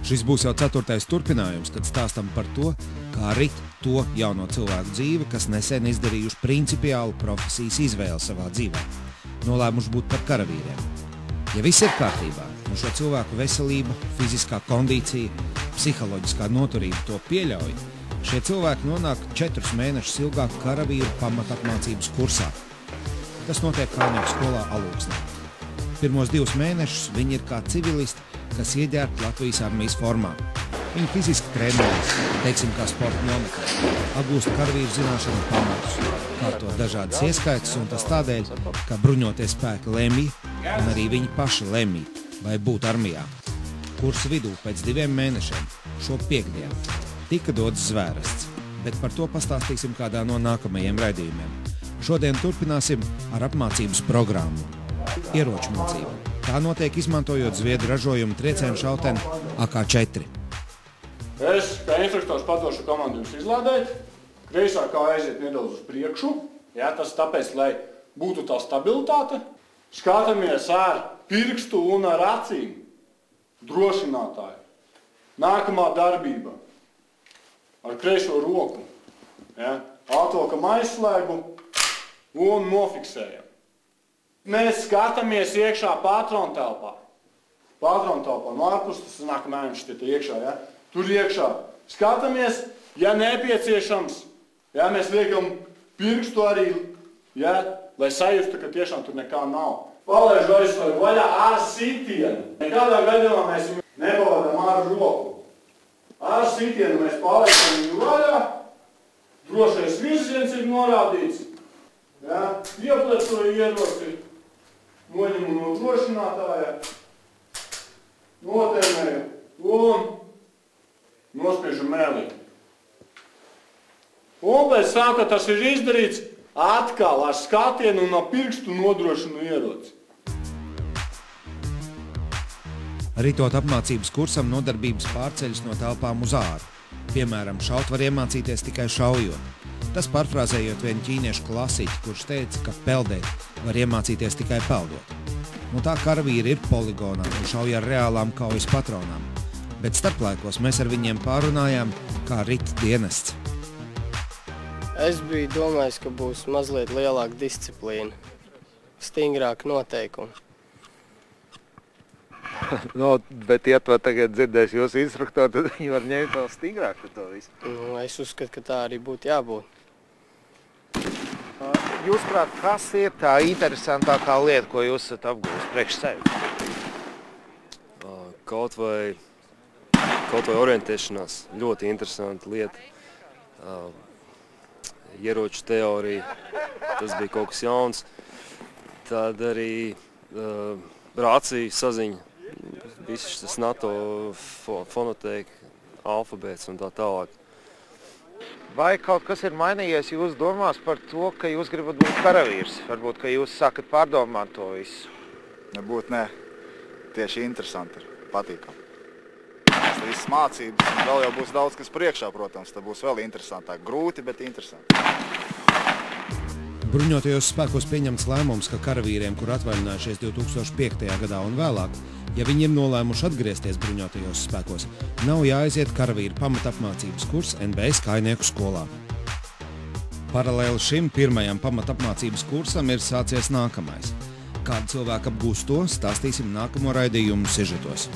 Šis būs jau 4. turpinājums, kad stāstam par to, kā rit to jauno cilvēku dzīve, kas nesen izdarījuši principiālu profesijas izvēli savā dzīvē. Nolēmuši būt par karavīriem. Ja viss ir kārtībā, un šo cilvēku veselība, fiziskā kondīcija, psiholoģiskā noturība to pieļauj, šie cilvēki nonāk 4 mēnešus ilgāk karavīru pamatapmācības kursā. Tas notiek Kainieku skolā Alūksnē. Pirmos 2 mēnešus viņi ir kā civilisti, kas ieģērbti Latvijas armijas formā. Viņi fiziski trenējas, teiksim, kā sporta nometnē, apgūst karavīru zināšanu pamatus, kārtot dažādas ieskaitas, un tas tādēļ, ka bruņotie spēki lemj, un arī viņi paši lemj, vai būt armijā. Kursa vidū pēc 2 mēnešiem, šo piektdienu, tika dots zvērests, bet par to pastāstīsim kādā no nākamajiem raidījumiem. Šodien turpināsim ar apmācības programmu. Ieroču mācību. Tā notiek izmantojot zviedru ražojumu triecienu šauteni AK-4. Es, kā instruktors, padošu komandu jums izlādēt. Kreisā kā aiziet nedaudz uz priekšu. Jā, tas tāpēc, lai būtu tā stabilitāte. Skatāmies ar pirkstu un ar acīm. Drošinātāju. Nākamā darbība. Ar kreiso roku. Jā, atvelkam aizslēgu un nofiksējam. Mēs skatāmies iekšā patronu telpā. Patronu telpā. No ārpus tas nākamajam šķiet iekšā, ja? Tur iekšā. Skatāmies, ja nepieciešams, ja mēs liekam pirkstu arī, ja, lai sajustu, ka tiešām tur nekā nav. Palaižu aizslēgu vaļā ar sitienu. Nekādā gadījumā mēs viņu nepavadām ar roku. Ar sitienu mēs palaidām viņu vaļā. Drošais virziens ir norādīts. Ja? Ieplecoju ieroci. Noņemu no drošinātāja, notērmēju un nospiežu mēlī. Un pēc tam, kad tas ir izdarīts, atkal ar skatienu un ar pirkstu nodrošinu ieroci. Ritot apmācības kursam nodarbības pārceļas no telpām uz āru. Piemēram, šaut var iemācīties tikai šaujot. Tas pārfrāzējot vienu ķīniešu klasiķi, kurš teica, ka peldēt var iemācīties tikai peldot. Un tā karavīri ir poligonā un šauj ar reālām kaujas patronām. Bet starplaikos mēs ar viņiem pārunājām, kā rit dienests. Es biju domājis, ka būs mazliet lielāka disciplīna, stingrāka noteikuma. No, bet ja to tagad dzirdēs jūsu instruktori, tad viņi var ņemt vēl stingrāk par to visu. Es uzskatu, ka tā arī būtu jābūt. Jūsuprāt, kas ir tā interesantākā lieta, ko jūs esat apgūst priekš sevi? Kaut vai orientēšanās. Ļoti interesanta lieta. Ieroču teorija, tas bija kaut kas jauns. Tad arī rācija saziņa. Viss tas NATO fonotēka, alfabēts un tā tālāk. Vai kaut kas ir mainījies jūsu domās par to, ka jūs gribat būt karavīrs? Varbūt, ka jūs sākat pārdomāt to visu? Varbūt ne. Tieši interesanti ir. Patīkam. Tas viss mācības, un vēl jau būs daudz kas priekšā, protams. Tas būs vēl interesantāk. Grūti, bet interesanti. Bruņotajos spēkos pieņemts lēmums, ka karavīriem, kur atvaļinājušies 2005. gadā un vēlāk, ja viņi ir nolēmuši atgriezties bruņotajos spēkos, nav jāaiziet karavīru pamatapmācības kurs NBS Kainieku skolā. Paralēli šim pirmajam pamatapmācības kursam ir sācies nākamais. Kādu cilvēku apgūst to, stāstīsim nākamo raidījumu sižetos.